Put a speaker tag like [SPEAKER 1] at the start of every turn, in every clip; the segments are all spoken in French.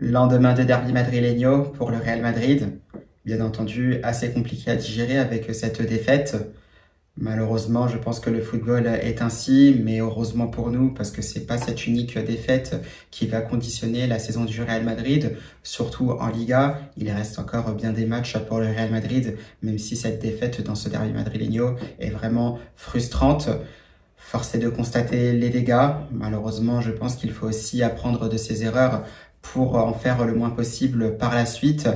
[SPEAKER 1] Lendemain de derby madrileño pour le Real Madrid, bien entendu assez compliqué à digérer avec cette défaite. Malheureusement, je pense que le football est ainsi, mais heureusement pour nous, parce que c'est pas cette unique défaite qui va conditionner la saison du Real Madrid, surtout en Liga. Il reste encore bien des matchs pour le Real Madrid, même si cette défaite dans ce derby madrileño est vraiment frustrante. Force est de constater les dégâts. Malheureusement, je pense qu'il faut aussi apprendre de ses erreurs pour en faire le moins possible par la suite.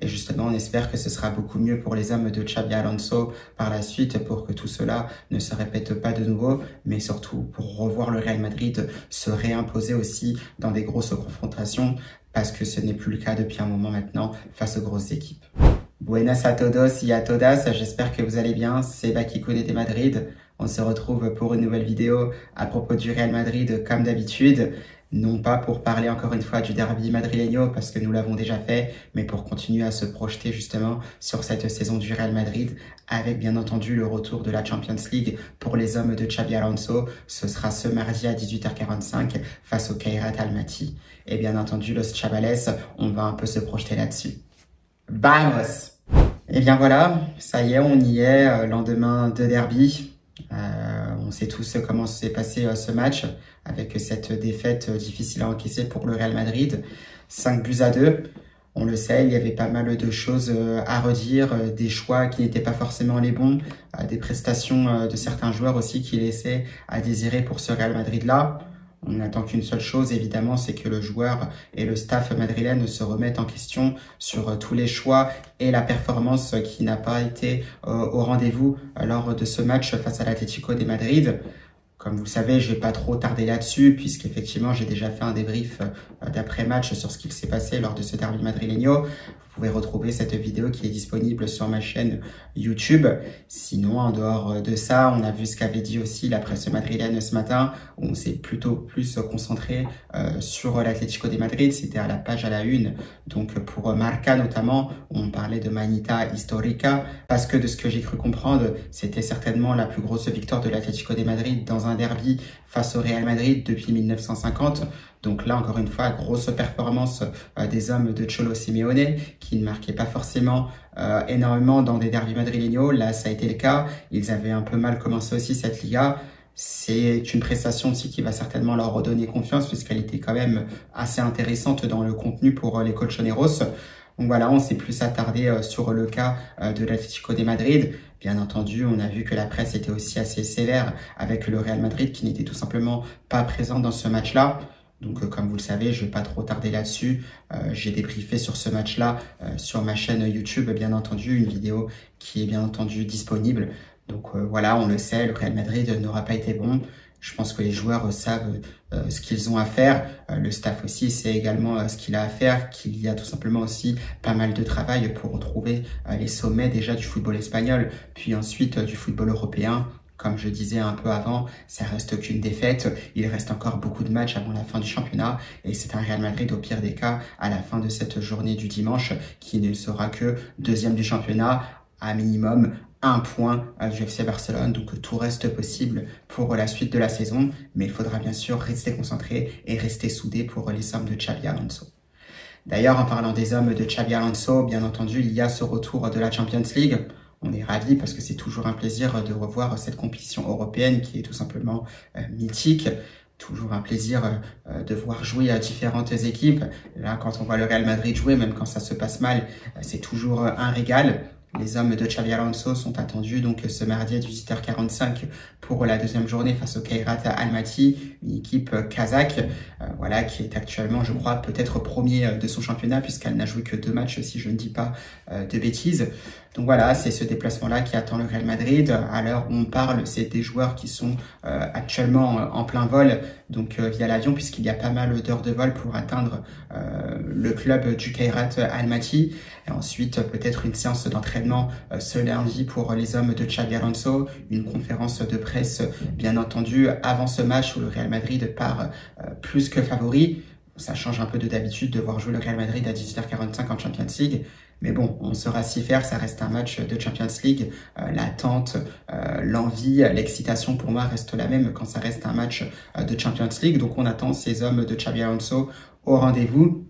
[SPEAKER 1] Et justement, on espère que ce sera beaucoup mieux pour les hommes de Xabi Alonso par la suite pour que tout cela ne se répète pas de nouveau, mais surtout pour revoir le Real Madrid se réimposer aussi dans des grosses confrontations parce que ce n'est plus le cas depuis un moment maintenant face aux grosses équipes. Buenas a todos y a todas, j'espère que vous allez bien, c'est Bakikone de Madrid. On se retrouve pour une nouvelle vidéo à propos du Real Madrid comme d'habitude. Non pas pour parler encore une fois du derby madrileño parce que nous l'avons déjà fait, mais pour continuer à se projeter justement sur cette saison du Real Madrid avec bien entendu le retour de la Champions League pour les hommes de Xabi Alonso. Ce sera ce mardi à 18h45 face au Kairat Almaty. Et bien entendu, Los Chavales, on va un peu se projeter là-dessus. Vamos! Et bien voilà, ça y est, on y est, lendemain de derby. On sait tous comment s'est passé ce match avec cette défaite difficile à encaisser pour le Real Madrid. 5-2. On le sait, il y avait pas mal de choses à redire, des choix qui n'étaient pas forcément les bons, des prestations de certains joueurs aussi qui laissaient à désirer pour ce Real Madrid-là. On n'attend qu'une seule chose, évidemment, c'est que le joueur et le staff madrilène se remettent en question sur tous les choix et la performance qui n'a pas été au rendez-vous lors de ce match face à l'Atlético de Madrid. Comme vous le savez, je vais pas trop tarder là-dessus, puisqu'effectivement, j'ai déjà fait un débrief d'après-match sur ce qu'il s'est passé lors de ce derby madrileño. Vous pouvez retrouver cette vidéo qui est disponible sur ma chaîne YouTube. Sinon, en dehors de ça, on a vu ce qu'avait dit aussi la presse madrilène ce matin, où on s'est plutôt plus concentré sur l'Atlético de Madrid. C'était à la page à la une. Donc, pour Marca notamment, on parlait de Manita Histórica, parce que de ce que j'ai cru comprendre, c'était certainement la plus grosse victoire de l'Atlético de Madrid dans un derby face au Real Madrid depuis 1950. Donc là, encore une fois, grosse performance des hommes de Cholo Simeone qui ne marquaient pas forcément énormément dans des derbys madrileños. Là, ça a été le cas. Ils avaient un peu mal commencé aussi cette Liga. C'est une prestation aussi qui va certainement leur redonner confiance puisqu'elle était quand même assez intéressante dans le contenu pour les colchoneros. Donc voilà, on s'est plus attardé sur le cas de l'Atlético de Madrid. Bien entendu, on a vu que la presse était aussi assez sévère avec le Real Madrid qui n'était tout simplement pas présent dans ce match-là. Donc, comme vous le savez, je ne vais pas trop tarder là-dessus. J'ai débriefé sur ce match-là sur ma chaîne YouTube, bien entendu, une vidéo qui est bien entendu disponible. Donc voilà, on le sait, le Real Madrid n'aura pas été bon. Je pense que les joueurs savent ce qu'ils ont à faire. Le staff aussi sait également ce qu'il a à faire, qu'il y a tout simplement aussi pas mal de travail pour retrouver les sommets déjà du football espagnol, puis ensuite du football européen. Comme je disais un peu avant, ça reste qu'une défaite. Il reste encore beaucoup de matchs avant la fin du championnat. Et c'est un Real Madrid, au pire des cas, à la fin de cette journée du dimanche, qui ne sera que deuxième du championnat, à minimum un point du FC Barcelone. Donc tout reste possible pour la suite de la saison. Mais il faudra bien sûr rester concentré et rester soudé pour les hommes de Xabi Alonso. D'ailleurs, en parlant des hommes de Xabi Alonso, bien entendu, il y a ce retour de la Champions League. On est ravis parce que c'est toujours un plaisir de revoir cette compétition européenne qui est tout simplement mythique. Toujours un plaisir de voir jouer à différentes équipes. Là, quand on voit le Real Madrid jouer, même quand ça se passe mal, c'est toujours un régal. Les hommes de Xabi Alonso sont attendus donc ce mardi à 18h45 pour la deuxième journée face au Kairat Almaty, une équipe kazakh, voilà, qui est actuellement, je crois, peut-être premier de son championnat puisqu'elle n'a joué que 2 matchs si je ne dis pas de bêtises. Donc voilà, c'est ce déplacement-là qui attend le Real Madrid. À l'heure où on parle, c'est des joueurs qui sont actuellement en plein vol, donc via l'avion, puisqu'il y a pas mal d'heures de vol pour atteindre le club du Kairat Almaty. Et ensuite, peut-être une séance d'entraînement ce lundi pour les hommes de Xabi Alonso, une conférence de presse, bien entendu, avant ce match où le Real Madrid part plus que favori. Ça change un peu de d'habitude de voir jouer le Real Madrid à 18h45 en Champions League. Mais bon, on saura s'y faire, ça reste un match de Champions League. L'attente, l'envie, l'excitation pour moi reste la même quand ça reste un match de Champions League. Donc on attend ces hommes de Xabi Alonso au rendez-vous.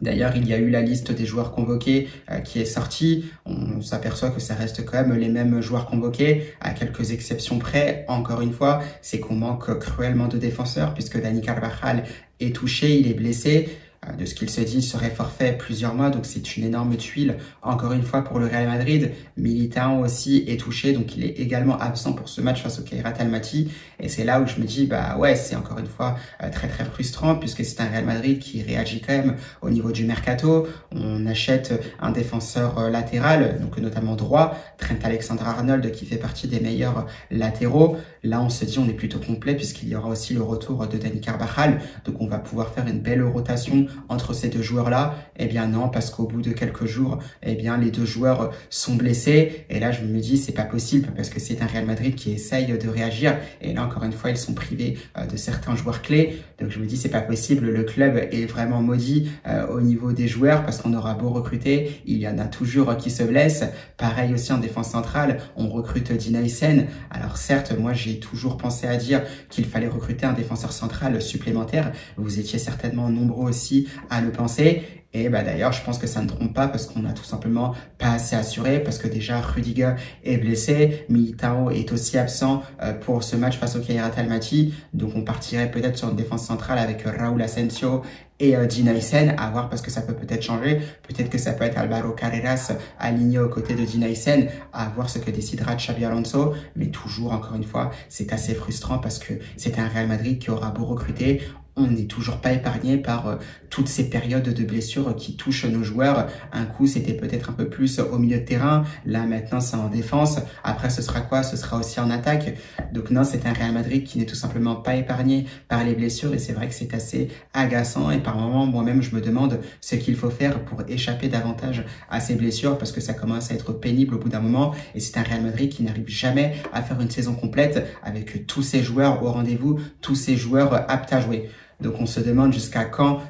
[SPEAKER 1] D'ailleurs, il y a eu la liste des joueurs convoqués qui est sortie. On s'aperçoit que ça reste quand même les mêmes joueurs convoqués, à quelques exceptions près. Encore une fois, c'est qu'on manque cruellement de défenseurs, puisque Dani Carvajal est touché, il est blessé. De ce qu'il se dit, il serait forfait plusieurs mois, donc c'est une énorme tuile, encore une fois, pour le Real Madrid. Militao aussi est touché, donc il est également absent pour ce match face au Kairat Almaty. Et c'est là où je me dis, bah ouais, c'est encore une fois très très frustrant, puisque c'est un Real Madrid qui réagit quand même au niveau du mercato. On achète un défenseur latéral, donc notamment droit, Trent Alexander-Arnold, qui fait partie des meilleurs latéraux. Là, on se dit, on est plutôt complet, puisqu'il y aura aussi le retour de Dani Carvajal, donc on va pouvoir faire une belle rotation entre ces deux joueurs-là. Eh bien non, parce qu'au bout de quelques jours, eh bien les deux joueurs sont blessés. Et là, je me dis, c'est pas possible, parce que c'est un Real Madrid qui essaye de réagir. Et là, encore une fois, ils sont privés de certains joueurs clés. Donc je me dis, c'est pas possible. Le club est vraiment maudit au niveau des joueurs, parce qu'on aura beau recruter, il y en a toujours qui se blessent. Pareil aussi en défense centrale, on recrute Dina Hyssen. Alors certes, moi j'ai toujours pensé à dire qu'il fallait recruter un défenseur central supplémentaire. Vous étiez certainement nombreux aussi à le penser. Et bah d'ailleurs, je pense que ça ne trompe pas, parce qu'on n'a tout simplement pas assez assuré, parce que déjà Rudiger est blessé, Militao est aussi absent pour ce match face au Kairat Almaty, donc on partirait peut-être sur une défense centrale avec Raúl Asensio et Dina Hyssen, à voir, parce que ça peut-être changer, peut-être que ça peut être Álvaro Carreras aligné aux côtés de Dina Hyssen, à voir ce que décidera Xabi Alonso, mais toujours, encore une fois, c'est assez frustrant, parce que c'est un Real Madrid qui aura beau recruter, on n'est toujours pas épargné par toutes ces périodes de blessures qui touchent nos joueurs. Un coup, c'était peut-être un peu plus au milieu de terrain. Là, maintenant, c'est en défense. Après, ce sera quoi? Ce sera aussi en attaque. Donc non, c'est un Real Madrid qui n'est tout simplement pas épargné par les blessures. Et c'est vrai que c'est assez agaçant. Et par moments, moi-même, je me demande ce qu'il faut faire pour échapper davantage à ces blessures, parce que ça commence à être pénible au bout d'un moment. Et c'est un Real Madrid qui n'arrive jamais à faire une saison complète avec tous ses joueurs au rendez-vous, tous ses joueurs aptes à jouer. Donc on se demande jusqu'à quand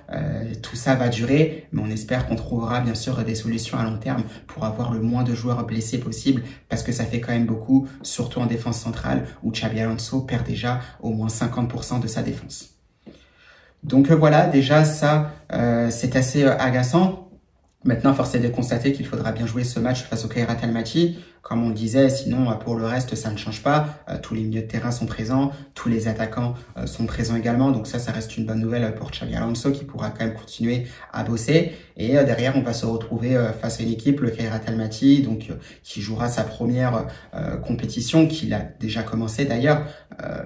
[SPEAKER 1] tout ça va durer, mais on espère qu'on trouvera bien sûr des solutions à long terme pour avoir le moins de joueurs blessés possible, parce que ça fait quand même beaucoup, surtout en défense centrale, où Xabi Alonso perd déjà au moins 50% de sa défense. Donc voilà, déjà ça, c'est assez agaçant. Maintenant, force est de constater qu'il faudra bien jouer ce match face au Kairat Almaty. Comme on le disait, sinon pour le reste, ça ne change pas. Tous les milieux de terrain sont présents, tous les attaquants sont présents également. Donc ça reste une bonne nouvelle pour Xabi Alonso, qui pourra quand même continuer à bosser. Et derrière, on va se retrouver face à une équipe, le Kairat Almaty, donc qui jouera sa première compétition, qu'il a déjà commencé d'ailleurs.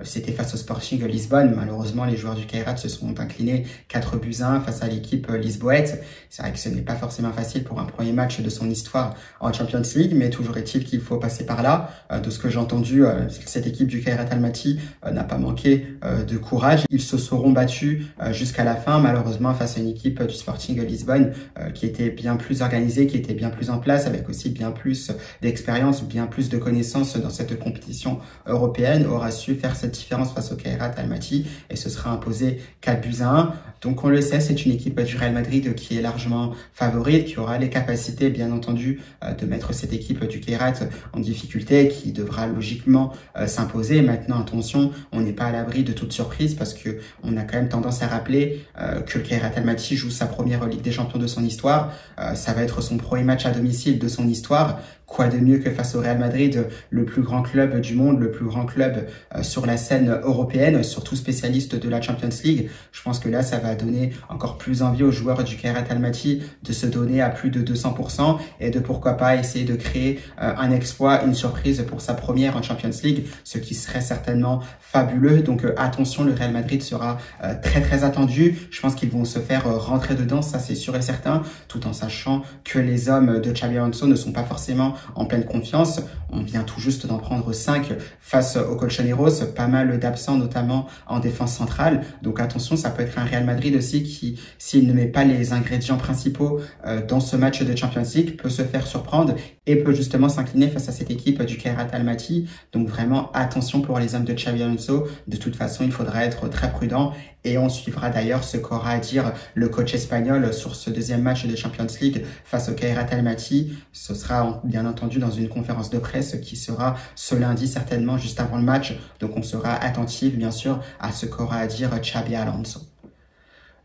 [SPEAKER 1] C'était face au Sporting Lisbonne. Malheureusement, les joueurs du Kairat se sont inclinés 4-1 face à l'équipe lisboète. C'est vrai que ce n'est pas forcément facile pour un premier match de son histoire en Champions League, mais toujours est-il qu'il faut passer par là. De ce que j'ai entendu, cette équipe du Kairat Almaty n'a pas manqué de courage. Ils se seront battus jusqu'à la fin, malheureusement, face à une équipe du Sporting Lisbonne qui était bien plus organisée, qui était bien plus en place, avec aussi bien plus d'expérience, bien plus de connaissances dans cette compétition européenne, aura su faire cette différence face au Kairat Almaty et se sera imposé 4-1. Donc on le sait, c'est une équipe du Real Madrid qui est largement favorite, qui aura les capacités, bien entendu, de mettre cette équipe du Kairat en difficulté, qui devra logiquement s'imposer. Maintenant, attention, on n'est pas à l'abri de toute surprise, parce que on a quand même tendance à rappeler que le Kairat Almaty joue sa première Ligue des Champions de son histoire. Ça va être son premier match à domicile de son histoire. Quoi de mieux que face au Real Madrid, le plus grand club du monde, le plus grand club sur la scène européenne, surtout spécialiste de la Champions League. Je pense que là, ça va donner encore plus envie aux joueurs du Kairat Almaty de se donner à plus de 200% et de pourquoi pas essayer de créer un exploit, une surprise pour sa première en Champions League, ce qui serait certainement fabuleux. Donc attention, le Real Madrid sera très très attendu. Je pense qu'ils vont se faire rentrer dedans, ça c'est sûr et certain, tout en sachant que les hommes de Xabi Alonso ne sont pas forcément en pleine confiance. On vient tout juste d'en prendre 5 face aux Colchoneros, pas mal d'absents notamment en défense centrale. Donc attention, ça peut être un Real Madrid aussi qui, s'il ne met pas les ingrédients principaux dans ce match de Champions League, peut se faire surprendre et peut justement s'incliner face à cette équipe du Kairat Almaty. Donc vraiment attention pour les hommes de Xabi Alonso. De toute façon, il faudra être très prudent. Et on suivra d'ailleurs ce qu'aura à dire le coach espagnol sur ce deuxième match de Champions League face au Kairat Almaty. Ce sera bien entendu dans une conférence de presse qui sera ce lundi certainement juste avant le match. Donc on sera attentif bien sûr à ce qu'aura à dire Xabi Alonso.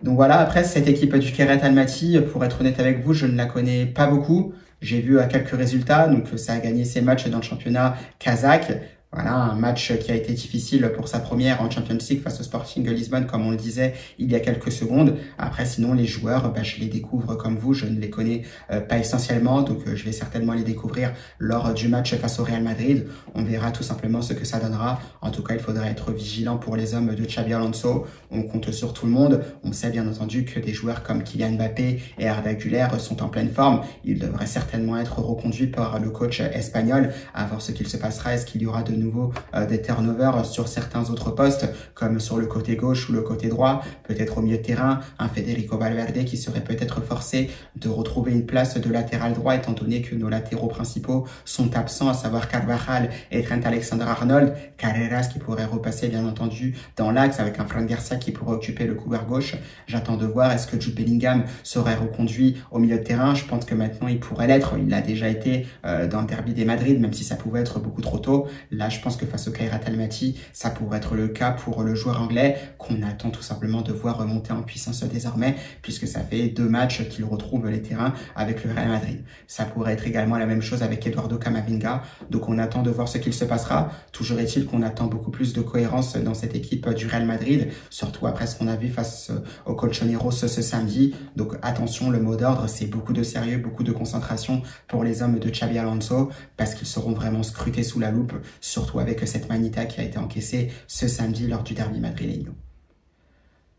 [SPEAKER 1] Donc voilà, après, cette équipe du Kairat Almaty, pour être honnête avec vous, je ne la connais pas beaucoup. J'ai vu quelques résultats, donc ça a gagné ses matchs dans le championnat kazakh. Voilà, un match qui a été difficile pour sa première en Champions League face au Sporting Lisbonne, comme on le disait il y a quelques secondes. Après, sinon, les joueurs, je les découvre comme vous, je ne les connais pas essentiellement, donc je vais certainement les découvrir lors du match face au Real Madrid. On verra tout simplement ce que ça donnera. En tout cas, il faudra être vigilant pour les hommes de Xabi Alonso. On compte sur tout le monde. On sait bien entendu que des joueurs comme Kylian Mbappé et Arda Güler sont en pleine forme. Ils devraient certainement être reconduits par le coach espagnol à voir ce qu'il se passera. Est-ce qu'il y aura de nouveau des turnovers sur certains autres postes, comme sur le côté gauche ou le côté droit, peut-être au milieu de terrain, un Federico Valverde qui serait peut-être forcé de retrouver une place de latéral droit, étant donné que nos latéraux principaux sont absents, à savoir Carvajal et Trent Alexander-Arnold, Carreras qui pourrait repasser bien entendu dans l'axe avec un Fran Garcia qui pourrait occuper le couloir gauche. J'attends de voir, est-ce que Jude Bellingham serait reconduit au milieu de terrain? Je pense que maintenant il pourrait l'être, il l'a déjà été dans le derby des Madrid, même si ça pouvait être beaucoup trop tôt. Là, je pense que face au Kairat Almaty, ça pourrait être le cas pour le joueur anglais qu'on attend tout simplement de voir remonter en puissance désormais, puisque ça fait 2 matchs qu'il retrouve les terrains avec le Real Madrid. Ça pourrait être également la même chose avec Eduardo Camavinga, donc on attend de voir ce qu'il se passera. Toujours est-il qu'on attend beaucoup plus de cohérence dans cette équipe du Real Madrid, surtout après ce qu'on a vu face au Colchoneros ce samedi. Donc attention, le mot d'ordre, c'est beaucoup de sérieux, beaucoup de concentration pour les hommes de Xabi Alonso, parce qu'ils seront vraiment scrutés sous la loupe, surtout avec cette manita qui a été encaissée ce samedi lors du derby madrileño.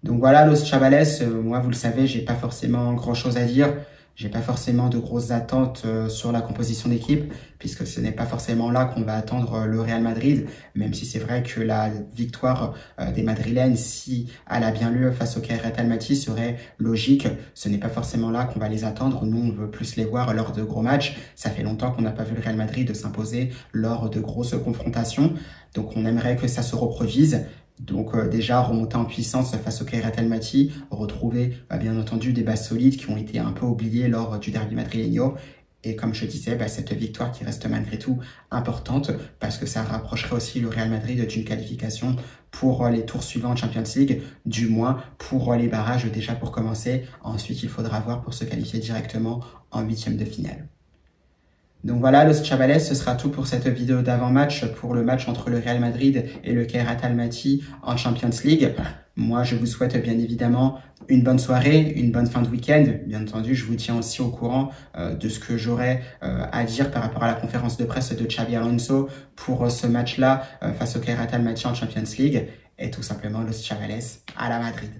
[SPEAKER 1] Donc voilà, Los Chavales, moi vous le savez, j'ai pas forcément grand chose à dire. J'ai pas forcément de grosses attentes sur la composition d'équipe, puisque ce n'est pas forcément là qu'on va attendre le Real Madrid, même si c'est vrai que la victoire des Madrilènes, si elle a bien lieu face au Kairat Almaty, serait logique. Ce n'est pas forcément là qu'on va les attendre. Nous, on veut plus les voir lors de gros matchs. Ça fait longtemps qu'on n'a pas vu le Real Madrid s'imposer lors de grosses confrontations. Donc on aimerait que ça se reproduise. Donc déjà remonter en puissance face au Kairat Almaty, retrouver bien entendu des bases solides qui ont été un peu oubliées lors du derby madrileño. Et comme je disais, cette victoire qui reste malgré tout importante parce que ça rapprocherait aussi le Real Madrid d'une qualification pour les tours suivants en Champions League, du moins pour les barrages déjà pour commencer. Ensuite, il faudra voir pour se qualifier directement en 8e de finale. Donc voilà, Los Chavales, ce sera tout pour cette vidéo d'avant-match pour le match entre le Real Madrid et le Kairat Almaty en Champions League. Moi, je vous souhaite bien évidemment une bonne soirée, une bonne fin de week-end. Bien entendu, je vous tiens aussi au courant de ce que j'aurai à dire par rapport à la conférence de presse de Xabi Alonso pour ce match-là face au Kairat Almaty en Champions League. Et tout simplement, Los Chavales à la Madrid.